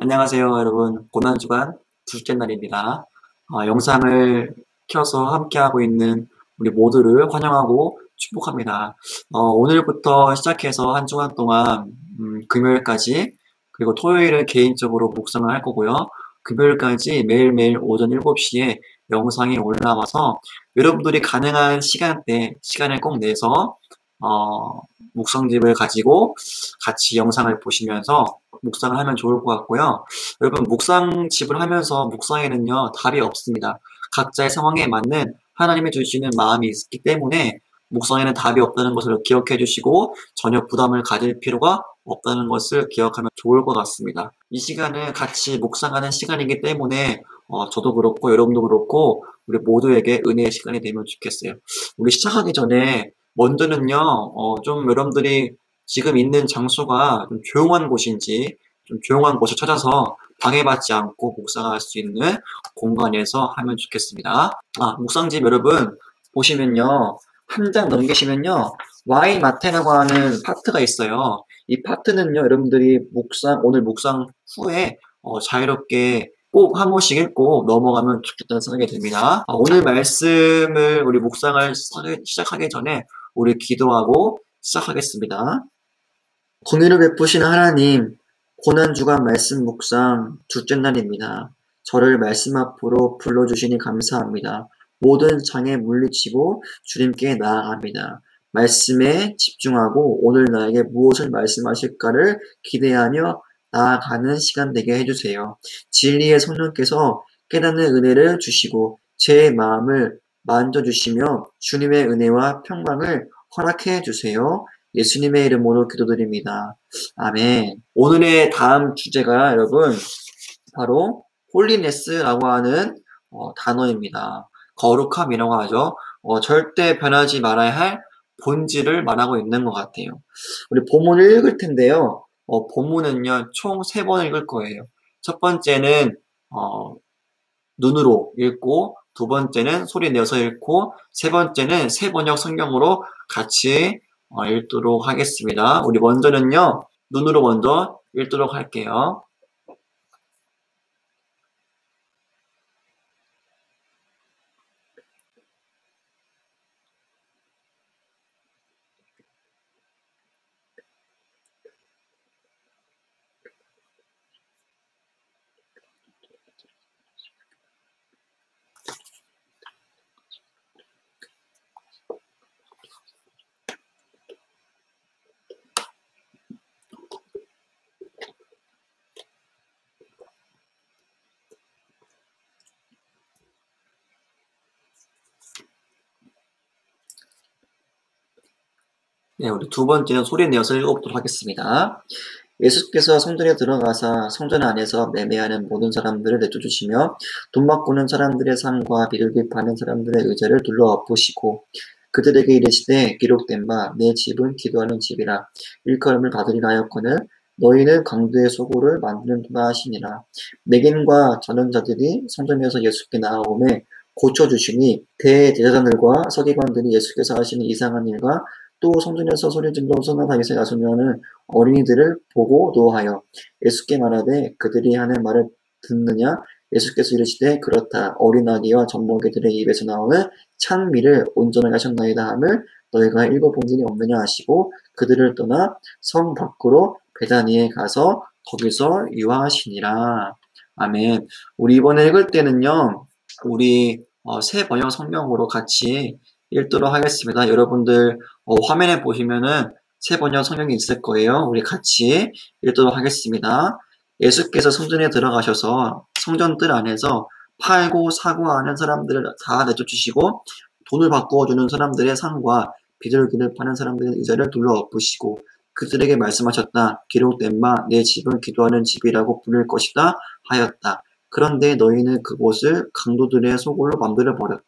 안녕하세요, 여러분. 고난주간 둘째 날입니다. 영상을 켜서 함께하고 있는 우리 모두를 환영하고 축복합니다. 오늘부터 시작해서 한 주간 동안 금요일까지, 그리고 토요일은 개인적으로 묵상을 할 거고요. 금요일까지 매일매일 오전 7시에 영상이 올라와서 여러분들이 가능한 시간을 꼭 내서 묵상집을 가지고 같이 영상을 보시면서 묵상을 하면 좋을 것 같고요. 여러분, 묵상집을 하면서 묵상에는요, 답이 없습니다. 각자의 상황에 맞는 하나님이 주시는 마음이 있기 때문에 묵상에는 답이 없다는 것을 기억해 주시고 전혀 부담을 가질 필요가 없다는 것을 기억하면 좋을 것 같습니다. 이 시간은 같이 묵상하는 시간이기 때문에 저도 그렇고 여러분도 그렇고 우리 모두에게 은혜의 시간이 되면 좋겠어요. 우리 시작하기 전에 먼저는요, 좀 여러분들이 지금 있는 장소가 좀 조용한 곳인지 좀 조용한 곳을 찾아서 방해받지 않고 묵상할 수 있는 공간에서 하면 좋겠습니다. 묵상집 여러분 보시면요. 한 장 넘기시면요. 와인 마테라고 하는 파트가 있어요. 이 파트는요. 여러분들이 오늘 묵상 후에 자유롭게 꼭 한 번씩 읽고 넘어가면 좋겠다는 생각이 듭니다. 오늘 말씀을 우리 묵상을 시작하기 전에 우리 기도하고 시작하겠습니다. 공의를 베푸시는 하나님, 고난주간 말씀 묵상 둘째 날입니다. 저를 말씀 앞으로 불러주시니 감사합니다. 모든 장애 물리치고 주님께 나아갑니다. 말씀에 집중하고 오늘 나에게 무엇을 말씀하실까를 기대하며 나아가는 시간 되게 해주세요. 진리의 성령께서 깨닫는 은혜를 주시고 제 마음을 만져주시며 주님의 은혜와 평강을 허락해 주세요. 예수님의 이름으로 기도드립니다. 아멘. 오늘의 다음 주제가 여러분 바로 홀리네스라고 하는 단어입니다. 거룩함이라고 하죠. 절대 변하지 말아야 할 본질을 말하고 있는 것 같아요. 우리 본문을 읽을 텐데요. 본문은요 총 3번 읽을 거예요. 첫 번째는 눈으로 읽고, 두 번째는 소리 내서 읽고, 세 번째는 새 번역 성경으로 같이 읽도록 하겠습니다. 우리 먼저는요, 눈으로 먼저 읽도록 할게요. 네, 우리 두 번째는 소리 내어서 읽어보도록 하겠습니다. 예수께서 성전에 들어가사 성전 안에서 매매하는 모든 사람들을 내쫓으시며 돈 바꾸는 사람들의 상과 비둘기 파는 사람들의 의자를 둘러엎으시고 그들에게 이르시되 기록된 바 내 집은 기도하는 집이라 일컬음을 받으리라 하였거늘 너희는 강도의 소굴을 만드는 도다 하시니라. 맹인과 전원자들이 성전에서 예수께 나아오매 고쳐주시니 대제사장들과 서기관들이 예수께서 하시는 이상한 일과 또 성전에서 소리질러 선한 다윗의 야손녀는 어린이들을 보고 노하여 예수께 말하되 그들이 하는 말을 듣느냐? 예수께서 이르시되 그렇다. 어린아기와 젖먹이들의 입에서 나오는 찬미를 온전하게 하셨나이다 함을 너희가 읽어본 일이 없느냐 하시고 그들을 떠나 성 밖으로 베다니에 가서 거기서 유하시니라. 아멘. 우리 이번에 읽을 때는요. 우리 새 번역 성경으로 같이 읽도록 하겠습니다. 여러분들 화면에 보시면은 새 번역 성경이 있을 거예요. 우리 같이 읽도록 하겠습니다. 예수께서 성전에 들어가셔서 성전뜰 안에서 팔고 사고 하는 사람들을 다 내쫓으시고 돈을 바꾸어 주는 사람들의 상과 비둘기를 파는 사람들의 의자를 둘러엎으시고 그들에게 말씀하셨다. 기록된 바 내 집은 기도하는 집이라고 부를 것이다 하였다. 그런데 너희는 그곳을 강도들의 소굴로 만들어 버렸다.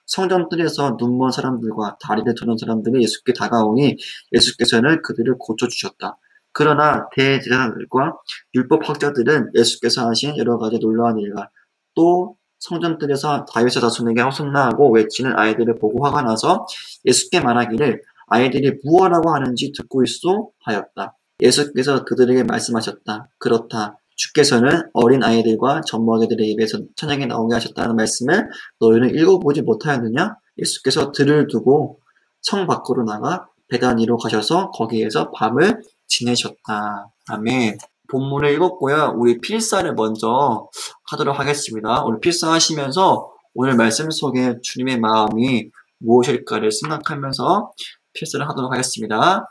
성전뜰에서 눈먼 사람들과 다리를 저는 사람들이 예수께 다가오니 예수께서는 그들을 고쳐주셨다. 그러나 대제사장들과 율법학자들은 예수께서 하신 여러 가지 놀라운 일과 또 성전들에서 다윗의 자손에게 호산나하고 외치는 아이들을 보고 화가 나서 예수께 말하기를 아이들이 무엇라고 하는지 듣고 있소 하였다. 예수께서 그들에게 말씀하셨다. 그렇다. 주께서는 어린 아이들과 젖먹이들의 입에서 찬양이 나오게 하셨다는 말씀을 너희는 읽어보지 못하였느냐? 예수께서 들을 두고 성 밖으로 나가 베다니로 가셔서 거기에서 밤을 지내셨다. 아멘. 본문을 읽었고요. 우리 필사를 먼저 하도록 하겠습니다. 오늘 필사하시면서 오늘 말씀 속에 주님의 마음이 무엇일까를 생각하면서 필사를 하도록 하겠습니다.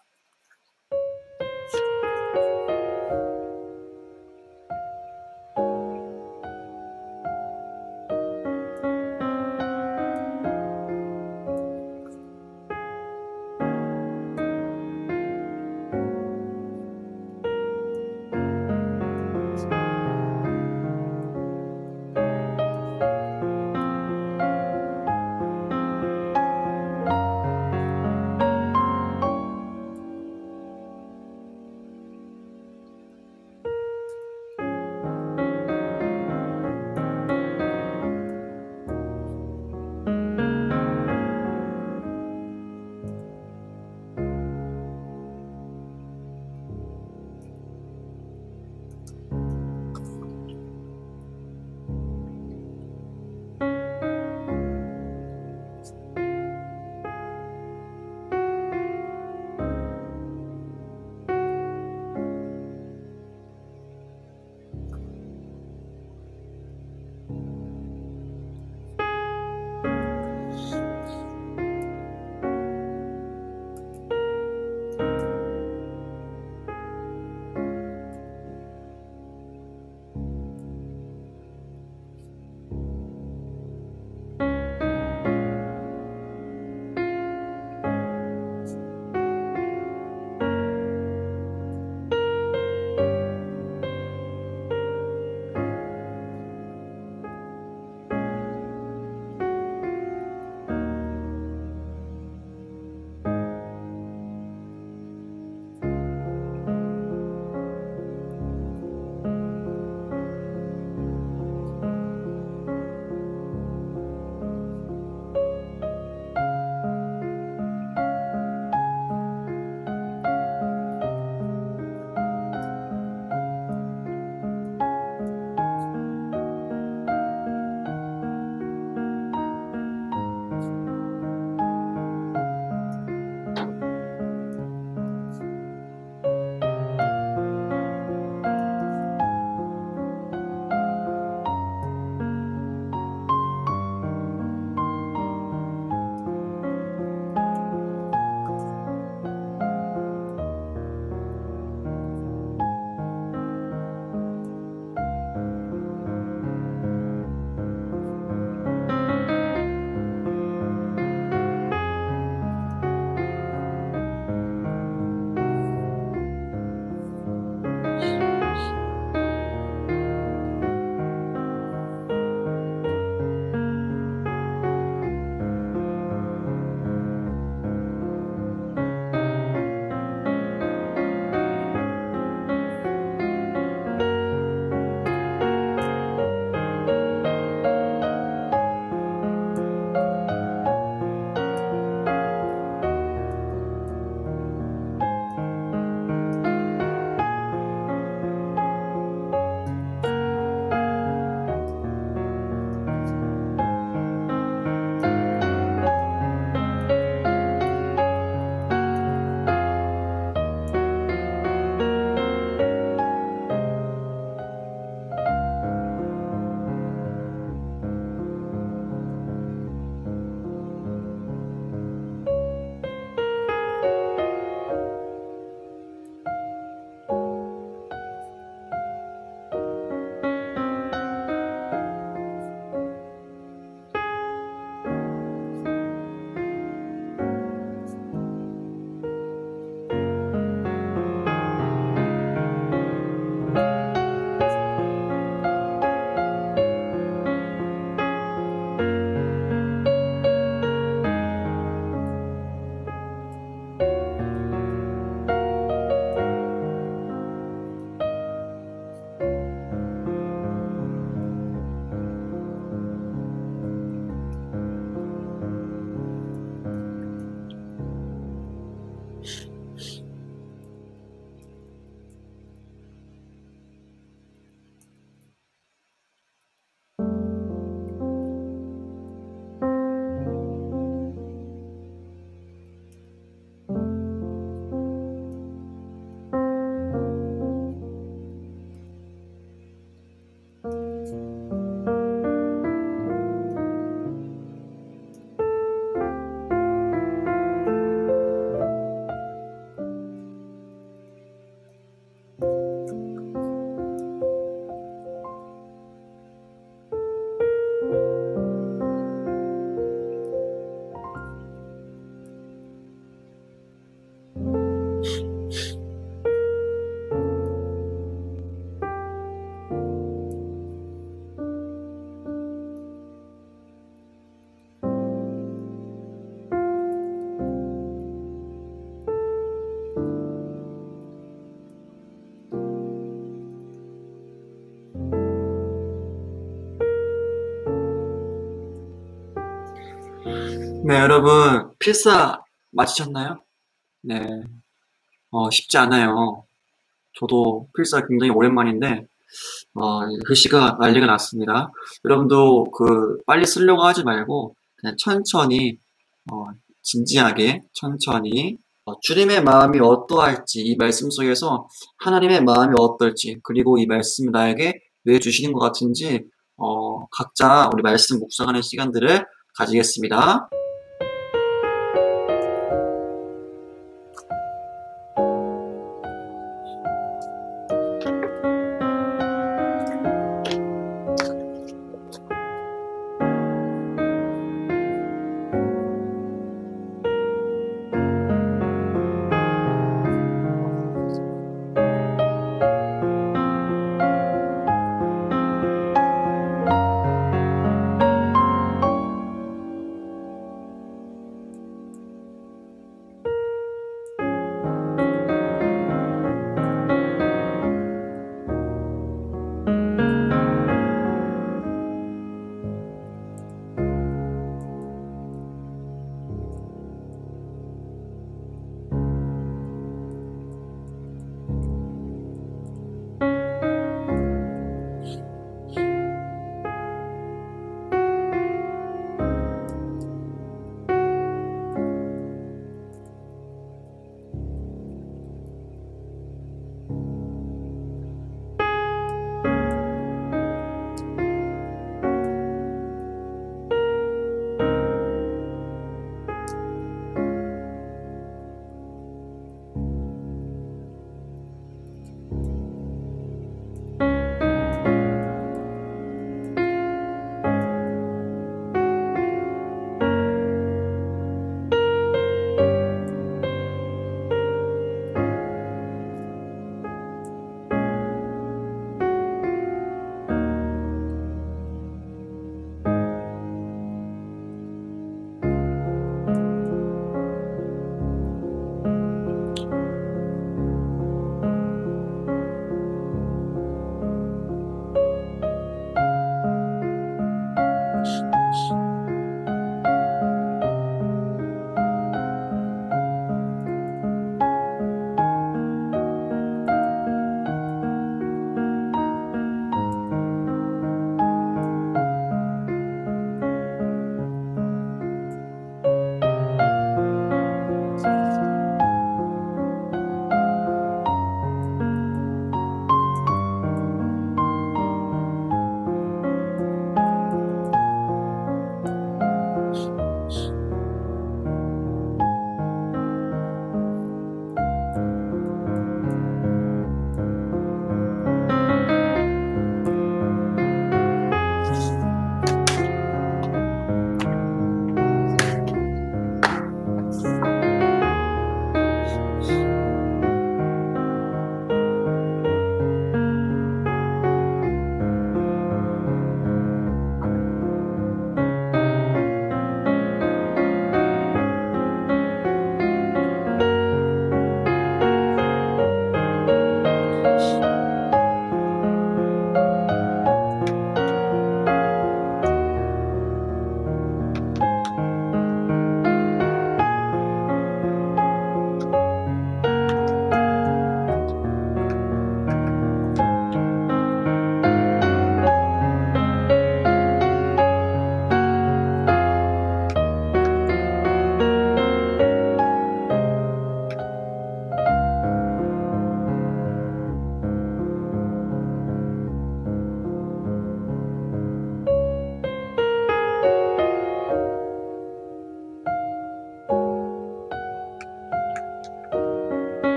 네, 여러분, 필사 마치셨나요? 네, 쉽지 않아요. 저도 필사 굉장히 오랜만인데, 글씨가 난리가 났습니다. 여러분도 빨리 쓰려고 하지 말고, 그냥 천천히, 어, 진지하게, 천천히, 주님의 마음이 어떠할지, 이 말씀 속에서 하나님의 마음이 어떨지, 그리고 이 말씀을 나에게 왜 주시는 것 같은지, 각자 우리 말씀 묵상하는 시간들을 가지겠습니다.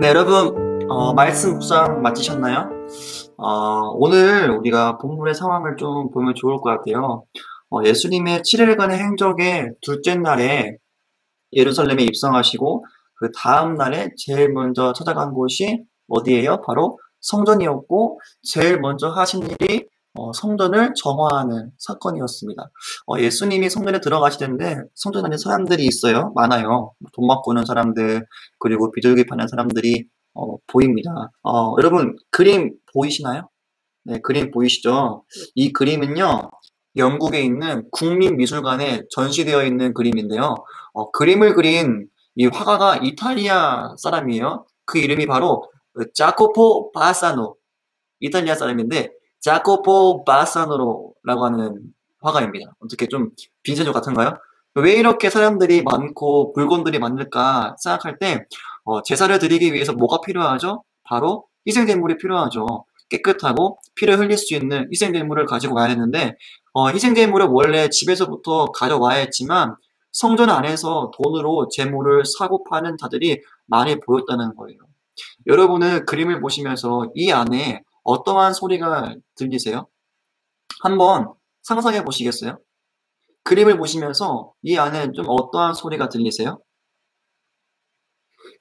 네, 여러분, 말씀 묵상 마치셨나요? 오늘 우리가 본문의 상황을 좀 보면 좋을 것 같아요. 예수님의 7일간의 행적의 둘째 날에 예루살렘에 입성하시고, 그 다음 날에 제일 먼저 찾아간 곳이 어디예요? 바로 성전이었고, 제일 먼저 하신 일이 성전을 정화하는 사건이었습니다. 예수님이 성전에 들어가시는데 성전 안에 사람들이 있어요. 많아요. 돈 바꾸는 사람들, 그리고 비둘기 파는 사람들이 보입니다. 여러분, 그림 보이시나요? 네, 그림 보이시죠? 이 그림은요, 영국에 있는 국립미술관에 전시되어 있는 그림인데요. 그림을 그린 이 화가가 이탈리아 사람이에요. 그 이름이 바로 자코포 바사노, 이탈리아 사람인데 자코포 바사노라고 하는 화가입니다. 어떻게 좀 빈센조 같은가요? 왜 이렇게 사람들이 많고 물건들이 많을까 생각할 때 제사를 드리기 위해서 뭐가 필요하죠? 바로 희생제물이 필요하죠. 깨끗하고 피를 흘릴 수 있는 희생제물을 가지고 와야 되는데 희생제물을 원래 집에서부터 가져와야 했지만 성전 안에서 돈으로 제물을 사고 파는 자들이 많이 보였다는 거예요. 여러분은 그림을 보시면서 이 안에 어떠한 소리가 들리세요? 한번 상상해 보시겠어요? 그림을 보시면서 이 안에 좀 어떠한 소리가 들리세요?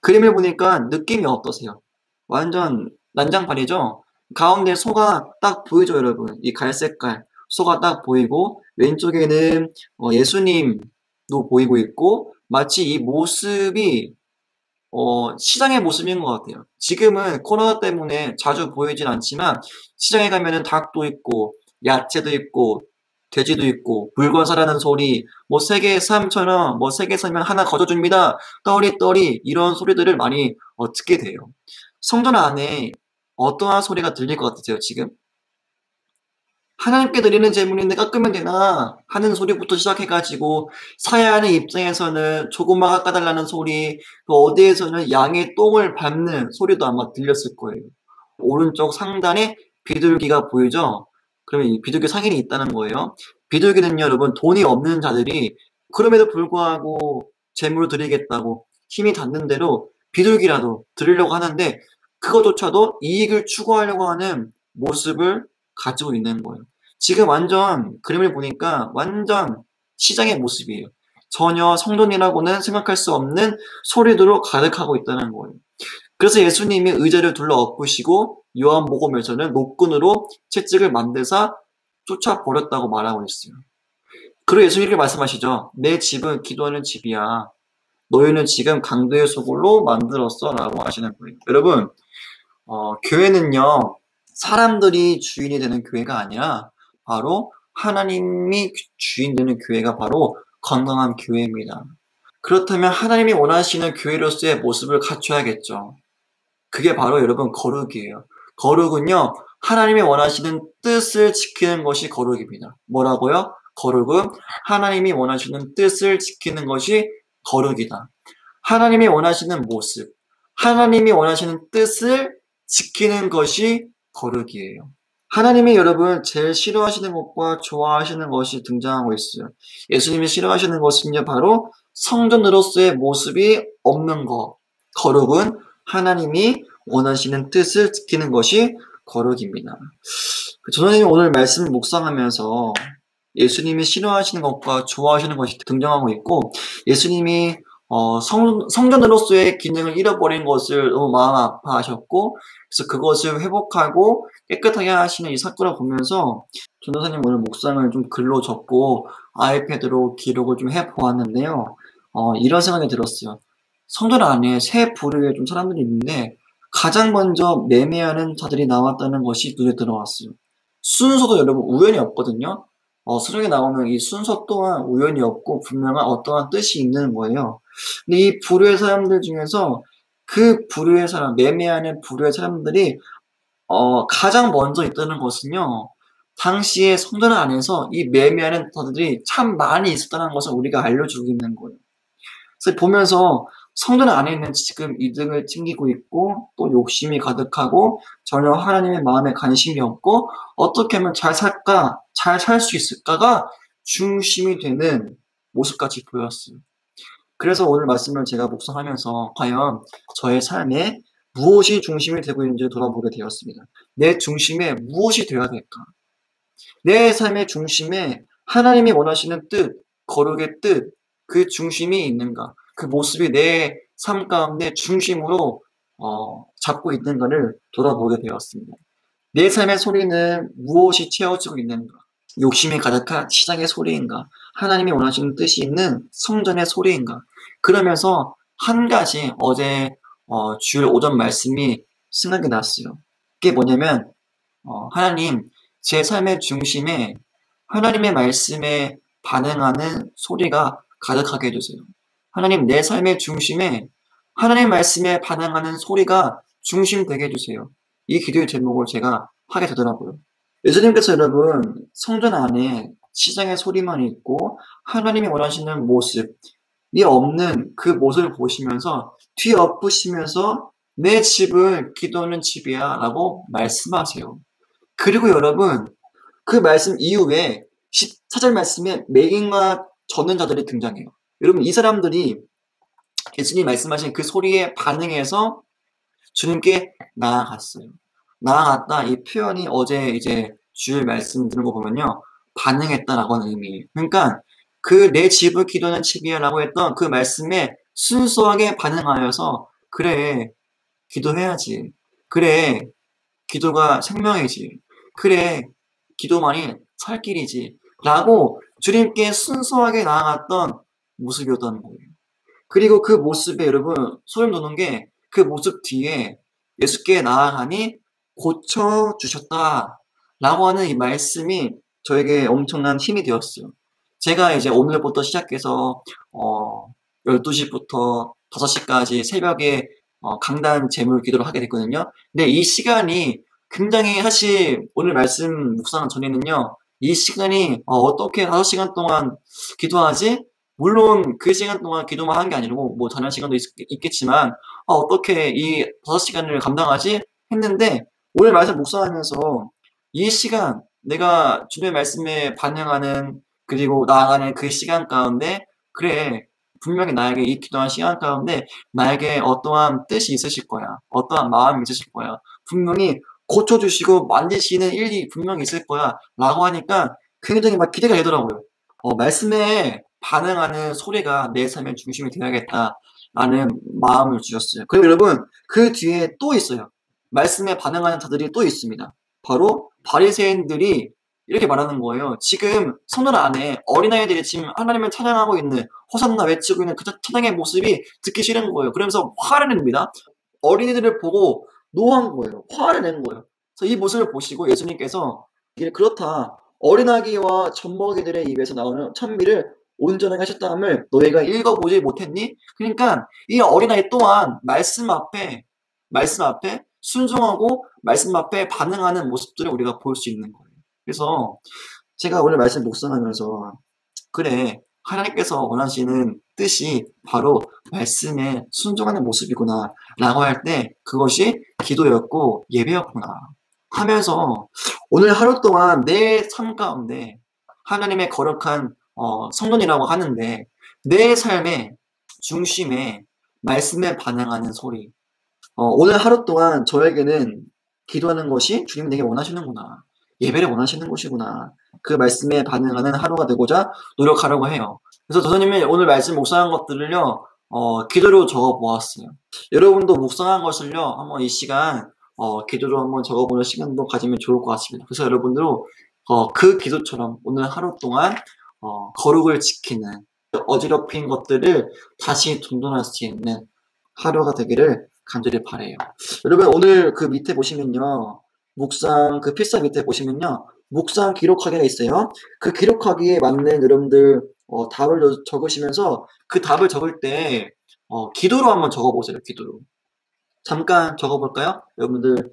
그림을 보니까 느낌이 어떠세요? 완전 난장판이죠? 가운데 소가 딱 보이죠, 여러분? 이 갈색깔 소가 딱 보이고 왼쪽에는 예수님도 보이고 있고 마치 이 모습이 시장의 모습인 것 같아요. 지금은 코로나 때문에 자주 보이진 않지만 시장에 가면은 닭도 있고 야채도 있고 돼지도 있고 물건 사라는 소리, 뭐 세 개에 3,000원, 뭐 세 개 사면 하나 거저줍니다. 떠리 이런 소리들을 많이 듣게 돼요. 성전 안에 어떠한 소리가 들릴 것 같으세요, 지금? 하나님께 드리는 제물인데 깎으면 되나 하는 소리부터 시작해가지고 사야 하는 입장에서는 조금만 깎아달라는 소리, 또 어디에서는 양의 똥을 밟는 소리도 아마 들렸을 거예요. 오른쪽 상단에 비둘기가 보이죠? 그러면 이 비둘기 상인이 있다는 거예요. 비둘기는요, 여러분, 돈이 없는 자들이 그럼에도 불구하고 제물을 드리겠다고 힘이 닿는 대로 비둘기라도 드리려고 하는데 그것조차도 이익을 추구하려고 하는 모습을 가지고 있는 거예요. 지금 완전 그림을 보니까 완전 시장의 모습이에요. 전혀 성전이라고는 생각할 수 없는 소리들로 가득하고 있다는 거예요. 그래서 예수님이 의자를 둘러 엎으시고 요한복음에서는 노끈으로 채찍을 만드사 쫓아버렸다고 말하고 있어요. 그리고 예수님이 이렇게 말씀하시죠. 내 집은 기도하는 집이야. 너희는 지금 강도의 소굴로 만들었어 라고 하시는 거예요. 여러분, 교회는요, 사람들이 주인이 되는 교회가 아니라 바로 하나님이 주인 되는 교회가 바로 건강한 교회입니다. 그렇다면 하나님이 원하시는 교회로서의 모습을 갖춰야겠죠. 그게 바로 여러분 거룩이에요. 거룩은요, 하나님이 원하시는 뜻을 지키는 것이 거룩입니다. 뭐라고요? 거룩은 하나님이 원하시는 뜻을 지키는 것이 거룩이다. 하나님이 원하시는 모습, 하나님이 원하시는 뜻을 지키는 것이 거룩이에요. 하나님이 여러분 제일 싫어하시는 것과 좋아하시는 것이 등장하고 있어요. 예수님이 싫어하시는 것은요, 바로 성전으로서의 모습이 없는 것. 거룩은 하나님이 원하시는 뜻을 지키는 것이 거룩입니다. 전원님이 오늘 말씀을 묵상하면서 예수님이 싫어하시는 것과 좋아하시는 것이 등장하고 있고, 예수님이 성전으로서의 기능을 잃어버린 것을 너무 마음 아파하셨고, 그래서 그것을 회복하고 깨끗하게 하시는 이 사건을 보면서 전도사님 오늘 묵상을 좀 글로 적고 아이패드로 기록을 좀 해보았는데요. 이런 생각이 들었어요. 성전 안에 세 부류의 좀 사람들이 있는데 가장 먼저 매매하는 자들이 나왔다는 것이 눈에 들어왔어요. 순서도 여러분 우연이 없거든요. 수정에 나오는 이 순서 또한 우연이 없고 분명한 어떠한 뜻이 있는 거예요. 근데 이 부류의 사람들 중에서 그 부류의 사람, 매매하는 부류의 사람들이 가장 먼저 있다는 것은요, 당시에 성전 안에서 이 매매하는 자들이 참 많이 있었다는 것을 우리가 알려주고 있는 거예요. 그래서 보면서 성전 안에는 지금 이득을 챙기고 있고 또 욕심이 가득하고 전혀 하나님의 마음에 관심이 없고 어떻게 하면 잘 살까, 잘 살 수 있을까가 중심이 되는 모습같이 보였어요. 그래서 오늘 말씀을 제가 묵상하면서 과연 저의 삶에 무엇이 중심이 되고 있는지를 돌아보게 되었습니다. 내 중심에 무엇이 되어야 될까? 내 삶의 중심에 하나님이 원하시는 뜻, 거룩의 뜻, 그 중심이 있는가? 그 모습이 내 삶 가운데 중심으로 잡고 있는가를 돌아보게 되었습니다. 내 삶의 소리는 무엇이 채워지고 있는가? 욕심이 가득한 시장의 소리인가? 하나님이 원하시는 뜻이 있는 성전의 소리인가? 그러면서 한 가지 어제 주일 오전 말씀이 생각이 났어요. 그게 뭐냐면 하나님, 제 삶의 중심에 하나님의 말씀에 반응하는 소리가 가득하게 해주세요. 하나님, 내 삶의 중심에 하나님의 말씀에 반응하는 소리가 중심되게 해주세요. 이 기도의 제목을 제가 하게 되더라고요. 예수님께서 여러분, 성전 안에 시장의 소리만 있고 하나님이 원하시는 모습이 없는 그 모습을 보시면서 뒤엎으시면서 내 집은 기도하는 집이야 라고 말씀하세요. 그리고 여러분, 그 말씀 이후에 14절 말씀에 맹인과 젖는 자들이 등장해요. 여러분, 이 사람들이 예수님 말씀하신 그 소리에 반응해서 주님께 나아갔어요. 나아갔다, 이 표현이 어제 이제 주일 말씀 들은 거 보면요. 반응했다라고 하는 의미예요. 그러니까 그 내 집을 기도하는 집이야라고 했던 그 말씀에 순수하게 반응하여서 그래, 기도해야지. 그래, 기도가 생명이지. 그래, 기도만이 살 길이지. 라고 주님께 순수하게 나아갔던 모습이었던 거예요. 그리고 그 모습에 여러분 소름 돋는 게 그 모습 뒤에 예수께 나아가니 고쳐주셨다. 라고 하는 이 말씀이 저에게 엄청난 힘이 되었어요. 제가 이제 오늘부터 시작해서 12시부터 5시까지 새벽에 강단 제물 기도를 하게 됐거든요. 근데 이 시간이 굉장히 사실 오늘 말씀 묵상 전에는요. 이 시간이 어떻게 5시간 동안 기도하지? 물론 그 시간 동안 기도만 한 게 아니고 뭐 다른 시간도 있겠지만 어떻게 이 5시간을 감당하지? 했는데 오늘 말씀 묵상하면서 이 시간 내가 주님의 말씀에 반응하는 그리고 나아가는 그 시간 가운데 그래 분명히 나에게 이 기도한 시간 가운데 나에게 어떠한 뜻이 있으실 거야. 어떠한 마음이 있으실 거야. 분명히 고쳐주시고 만지시는 일이 분명히 있을 거야. 라고 하니까 굉장히 막 기대가 되더라고요. 말씀에 반응하는 소리가 내 삶의 중심이 되어야겠다라는 마음을 주셨어요. 그리고 여러분, 그 뒤에 또 있어요. 말씀에 반응하는 자들이 또 있습니다. 바로 바리새인들이 이렇게 말하는 거예요. 지금 성전 안에 어린아이들이 지금 하나님을 찬양하고 있는 호산나 외치고 있는 그 찬양의 모습이 듣기 싫은 거예요. 그러면서 화를 냅니다. 어린이들을 보고 노한 거예요. 화를 낸 거예요. 그래서 이 모습을 보시고 예수님께서 그렇다. 어린아기와 젖먹이들의 입에서 나오는 찬미를 온전하게 하셨다함을 너희가 읽어보지 못했니? 그러니까 이 어린아이 또한 말씀 앞에 순종하고 말씀 앞에 반응하는 모습들을 우리가 볼 수 있는 거예요. 그래서 제가 오늘 말씀 묵상하면서 그래, 하나님께서 원하시는 뜻이 바로 말씀에 순종하는 모습이구나 라고 할 때 그것이 기도였고 예배였구나 하면서 오늘 하루 동안 내 삶 가운데 하나님의 거룩한 성전이라고 하는데 내 삶의 중심에 말씀에 반응하는 소리 오늘 하루 동안 저에게는 기도하는 것이 주님이 내게 원하시는구나. 예배를 원하시는 것이구나. 그 말씀에 반응하는 하루가 되고자 노력하려고 해요. 그래서 저자님이 오늘 말씀 묵상한 것들을요, 기도로 적어 보았어요. 여러분도 묵상한 것을요, 한번 이 시간, 기도로 한번 적어보는 시간도 가지면 좋을 것 같습니다. 그래서 여러분들도, 그 기도처럼 오늘 하루 동안, 거룩을 지키는, 어지럽힌 것들을 다시 정돈할 수 있는 하루가 되기를 간절히 바래요. 여러분 오늘 그 밑에 보시면요. 묵상 그 필사 밑에 보시면요. 묵상 기록하기가 있어요. 그 기록하기에 맞는 여러분들 답을 적으시면서 그 답을 적을 때 기도로 한번 적어보세요. 기도로. 잠깐 적어볼까요? 여러분들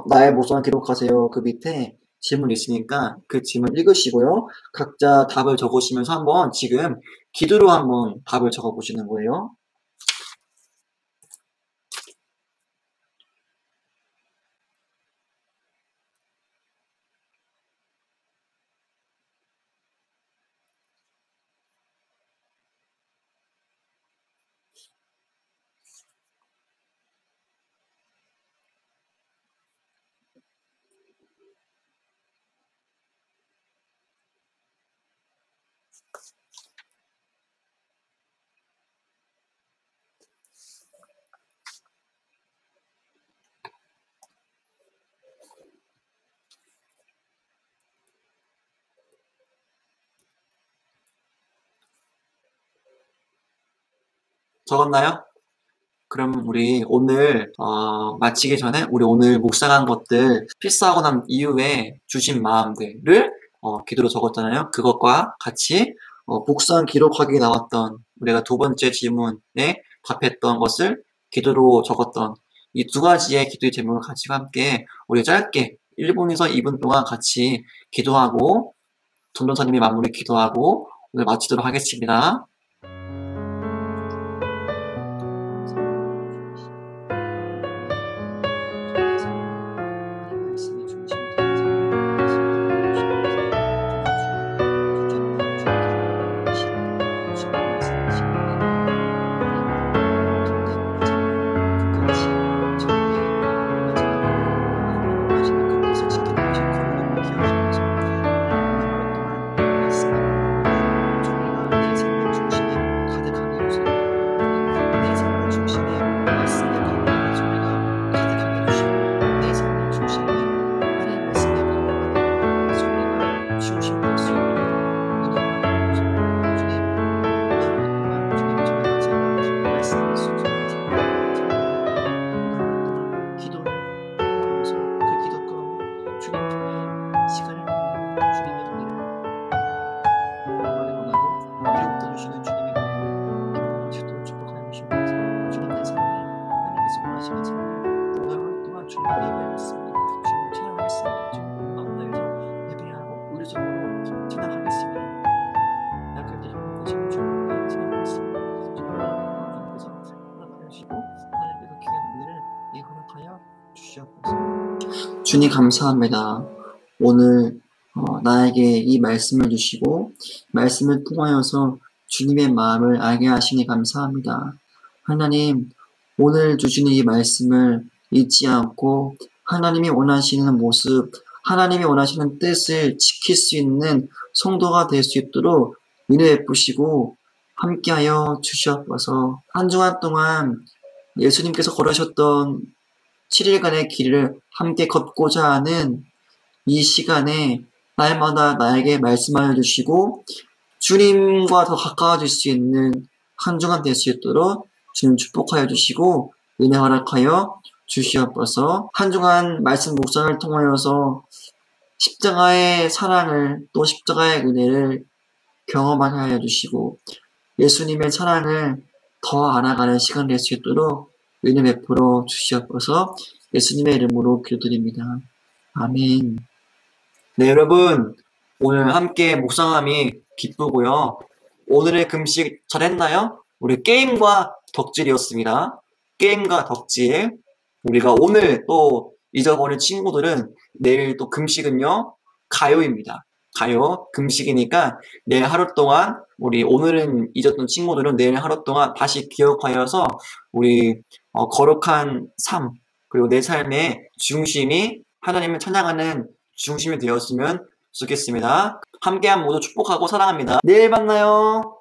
나의 묵상 기록하세요. 그 밑에 질문 있으니까 그 질문 읽으시고요. 각자 답을 적으시면서 한번 지금 기도로 한번 답을 적어보시는 거예요. 적었나요? 그럼 우리 오늘 마치기 전에 우리 오늘 묵상한 것들 필사하고 난 이후에 주신 마음들을 기도로 적었잖아요. 그것과 같이 묵상 기록하기에 나왔던 우리가 두 번째 질문에 답했던 것을 기도로 적었던 이 두 가지의 기도의 제목을 가지고 함께 우리 짧게 1분에서 2분 동안 같이 기도하고 전도사님이 마무리 기도하고 오늘 마치도록 하겠습니다. 주님 감사합니다. 오늘 나에게 이 말씀을 주시고 말씀을 통하여서 주님의 마음을 알게 하시니 감사합니다. 하나님, 오늘 주시는 이 말씀을 잊지 않고 하나님이 원하시는 모습, 하나님이 원하시는 뜻을 지킬 수 있는 성도가 될 수 있도록 은혜 베푸시고 함께하여 주시옵소서. 한 주간 동안 예수님께서 걸으셨던 7일간의 길을 함께 걷고자 하는 이 시간에 날마다 나에게 말씀하여 주시고 주님과 더 가까워질 수 있는 한 주간 될 수 있도록 주님 축복하여 주시고 은혜 허락하여 주시옵소서. 한 주간 말씀 묵상을 통하여서 십자가의 사랑을 또 십자가의 은혜를 경험하게 하여 주시고 예수님의 사랑을 더 알아가는 시간 될 수 있도록 은혜 베풀어 주시옵소서. 예수님의 이름으로 기도드립니다. 아멘. 네, 여러분 오늘 함께 묵상함이 기쁘고요. 오늘의 금식 잘했나요? 우리 게임과 덕질이었습니다. 게임과 덕질. 우리가 오늘 또 잊어버린 친구들은 내일 또 금식은요. 가요입니다. 가요. 금식이니까 내일 하루 동안 우리 오늘은 잊었던 친구들은 내일 하루 동안 다시 기억하여서 우리 거룩한 삶 그리고 내 삶의 중심이 하나님을 찬양하는 중심이 되었으면 좋겠습니다. 함께한 모두 축복하고 사랑합니다. 내일 만나요.